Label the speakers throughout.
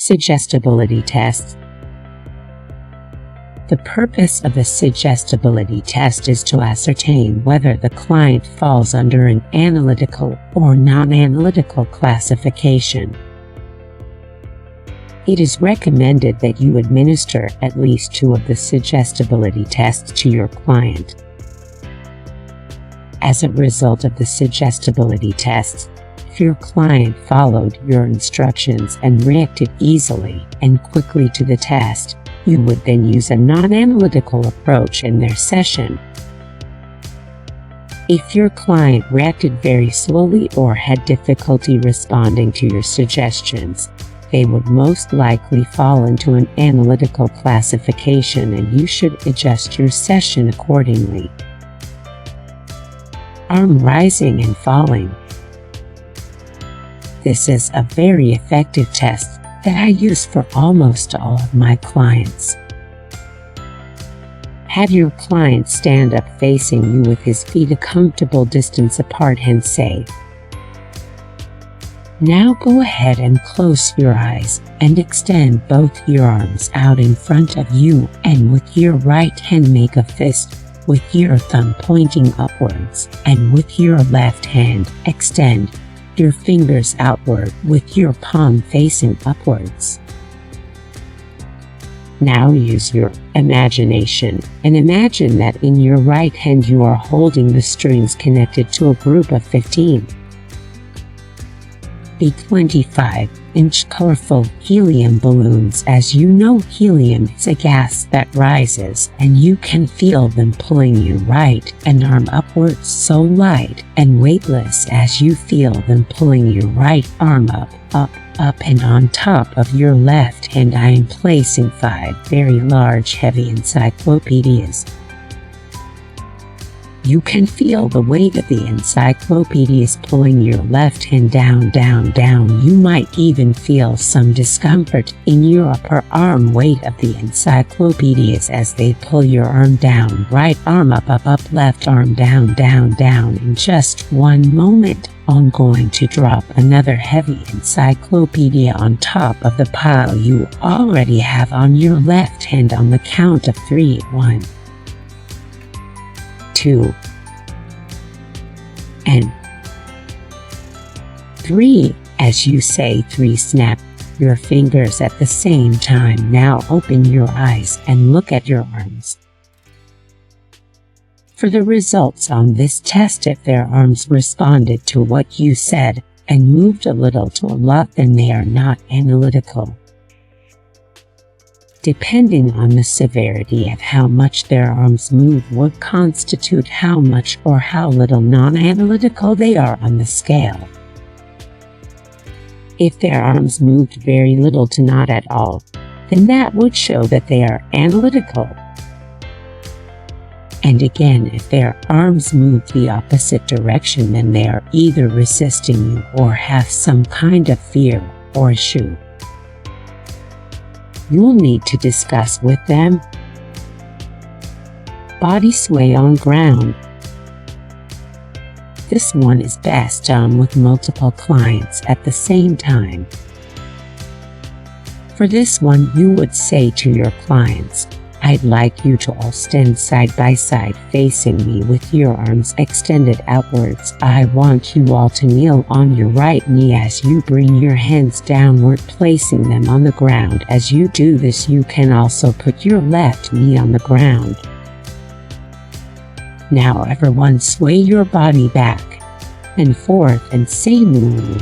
Speaker 1: Suggestibility tests. The purpose of a suggestibility test is to ascertain whether the client falls under an analytical or non-analytical classification. It is recommended that you administer at least 2 of the suggestibility tests to your client. As a result of the suggestibility tests, if your client followed your instructions and reacted easily and quickly to the test, you would then use a non-analytical approach in their session. If your client reacted very slowly or had difficulty responding to your suggestions, they would most likely fall into an analytical classification, and you should adjust your session accordingly. Arm rising and falling. This is a very effective test that I use for almost all of my clients. Have your client stand up facing you with his feet a comfortable distance apart and say, "Now go ahead and close your eyes and extend both your arms out in front of you, and with your right hand make a fist with your thumb pointing upwards, and with your left hand extend your fingers outward with your palm facing upwards." Now use your imagination and imagine that in your right hand you are holding the strings connected to a group of 15. Big 25-inch colorful helium balloons. As you know, helium is a gas that rises, and you can feel them pulling your right and arm upwards, so light and weightless as you feel them pulling your right arm up, and on top of your left hand I am placing 5 very large heavy encyclopedias. You can feel the weight of the encyclopedias pulling your left hand down, down, down. You might even feel some discomfort in your upper arm weight of the encyclopedias as they pull your arm down. Right arm up, left arm down, down, down. In just one moment, I'm going to drop another heavy encyclopedia on top of the pile you already have on your left hand on the count of 3. 1, 2, and 3. As you say 3, snap your fingers at the same time. Now open your eyes and look at your arms. For the results on this test, if their arms responded to what you said and moved a little to a lot, then they are not analytical. Depending on the severity of how much their arms move would constitute how much or how little non-analytical they are on the scale. If their arms moved very little to not at all, then that would show that they are analytical. And again, if their arms move the opposite direction, then they are either resisting you or have some kind of fear or issue. You'll need to discuss with them. Body sway on ground. This one is best done with multiple clients at the same time. For this one, you would say to your clients, "I'd like you to all stand side by side facing me with your arms extended outwards. I want you all to kneel on your right knee as you bring your hands downward, placing them on the ground. As you do this, you can also put your left knee on the ground. Now everyone sway your body back and forth and say moo."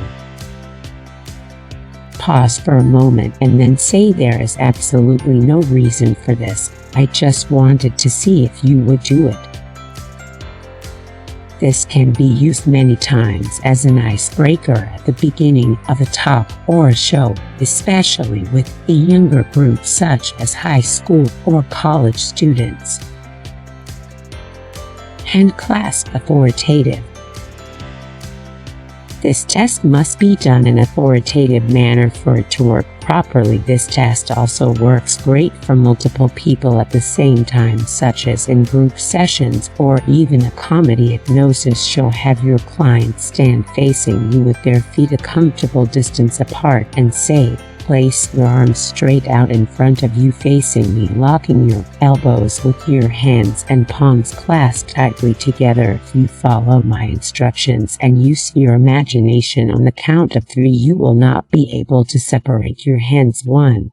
Speaker 1: Pause for a moment and then say, "There is absolutely no reason for this. I just wanted to see if you would do it." This can be used many times as an icebreaker at the beginning of a talk or a show, especially with a younger group such as high school or college students. Hand clasp authoritative. This test must be done in an authoritative manner for it to work properly. This test also works great for multiple people at the same time, such as in group sessions or even a comedy hypnosis show. Have your client stand facing you with their feet a comfortable distance apart and say, Place your arms straight out in front of you facing me, locking your elbows with your hands and palms clasped tightly together. If you follow my instructions and use your imagination, on the count of 3 you will not be able to separate your hands. 1.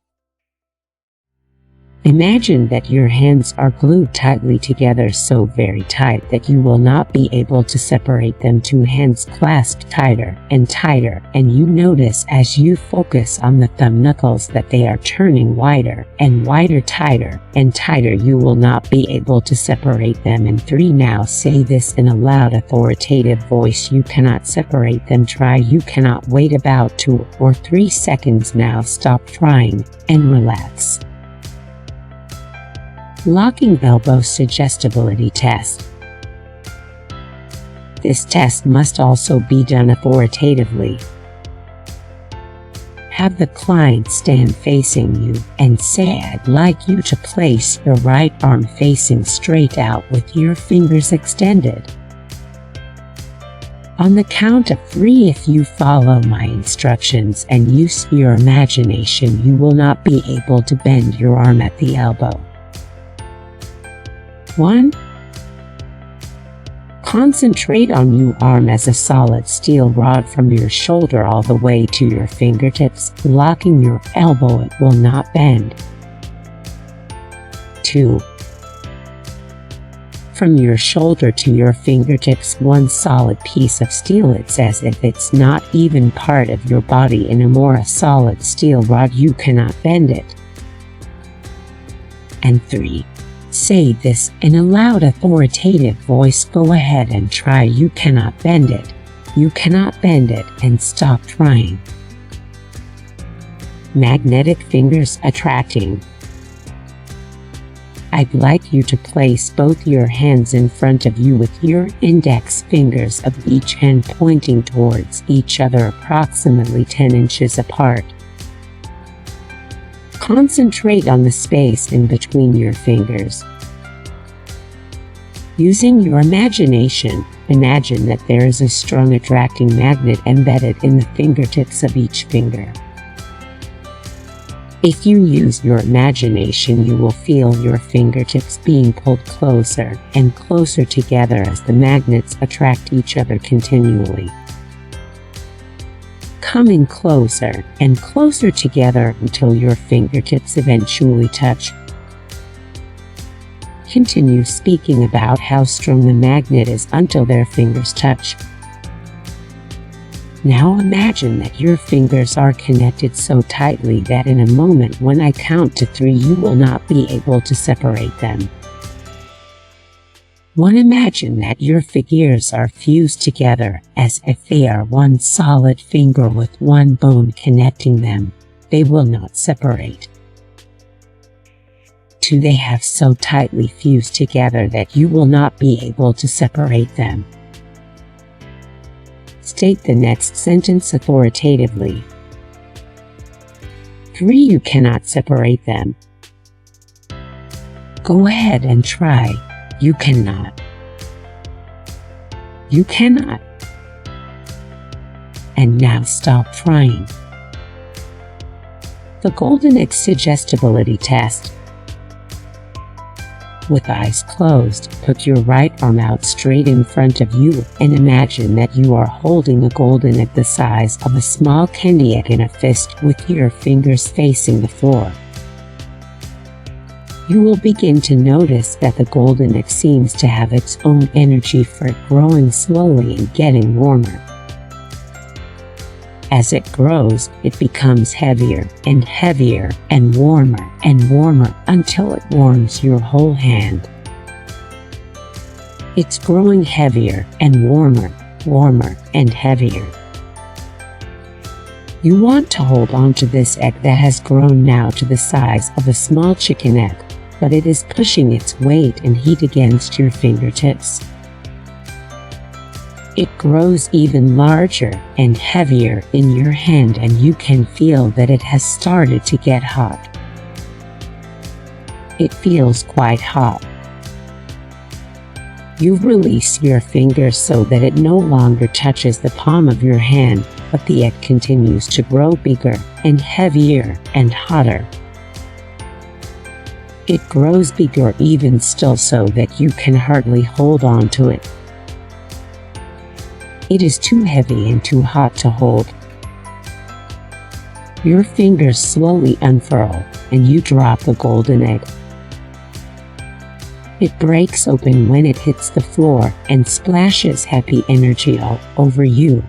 Speaker 1: Imagine that your hands are glued tightly together, so very tight that you will not be able to separate them. 2. Hands clasped tighter and tighter, and you notice as you focus on the thumb knuckles that they are turning wider and wider, tighter and tighter. You will not be able to separate them. And 3. Now say this in a loud, authoritative voice: you cannot separate them. Try. You cannot. Wait about 2 or 3 seconds. Now stop trying and relax. Locking elbow suggestibility test. This test must also be done authoritatively. Have the client stand facing you and say, "I'd like you to place your right arm facing straight out with your fingers extended." On the count of 3, if you follow my instructions and use your imagination, you will not be able to bend your arm at the elbow. 1. Concentrate on your arm as a solid steel rod from your shoulder all the way to your fingertips, locking your elbow. It will not bend. 2. From your shoulder to your fingertips, one solid piece of steel. It's as if it's not even part of your body anymore. A solid steel rod. You cannot bend it. And 3. Say this in a loud, authoritative voice. Go ahead and try. You cannot bend it. You cannot bend it, and stop trying. Magnetic fingers attracting. I'd like you to place both your hands in front of you with your index fingers of each hand pointing towards each other, approximately 10 inches apart. Concentrate on the space in between your fingers. Using your imagination, imagine that there is a strong attracting magnet embedded in the fingertips of each finger. If you use your imagination, you will feel your fingertips being pulled closer and closer together as the magnets attract each other continually, coming closer and closer together until your fingertips eventually touch. Continue speaking about how strong the magnet is until their fingers touch. Now imagine that your fingers are connected so tightly that in a moment when I count to 3, you will not be able to separate them. 1. Imagine that your fingers are fused together as if they are one solid finger with one bone connecting them. They will not separate. 2. They have so tightly fused together that you will not be able to separate them. State the next sentence authoritatively. 3. You cannot separate them. Go ahead and try. You cannot. You cannot. And now stop trying. The Golden Suggestibility Test. With eyes closed, put your right arm out straight in front of you and imagine that you are holding a golden egg the size of a small candy egg in a fist with your fingers facing the floor. You will begin to notice that the golden egg seems to have its own energy for it, growing slowly and getting warmer. As it grows, it becomes heavier and heavier and warmer until it warms your whole hand. It's growing heavier and warmer and heavier. You want to hold on to this egg that has grown now to the size of a small chicken egg, but it is pushing its weight and heat against your fingertips. It grows even larger and heavier in your hand, and you can feel that it has started to get hot. It feels quite hot. You release your finger so that it no longer touches the palm of your hand, but the egg continues to grow bigger and heavier and hotter. It grows bigger even still so that you can hardly hold on to it. It is too heavy and too hot to hold. Your fingers slowly unfurl, and you drop the golden egg. It breaks open when it hits the floor and splashes happy energy all over you.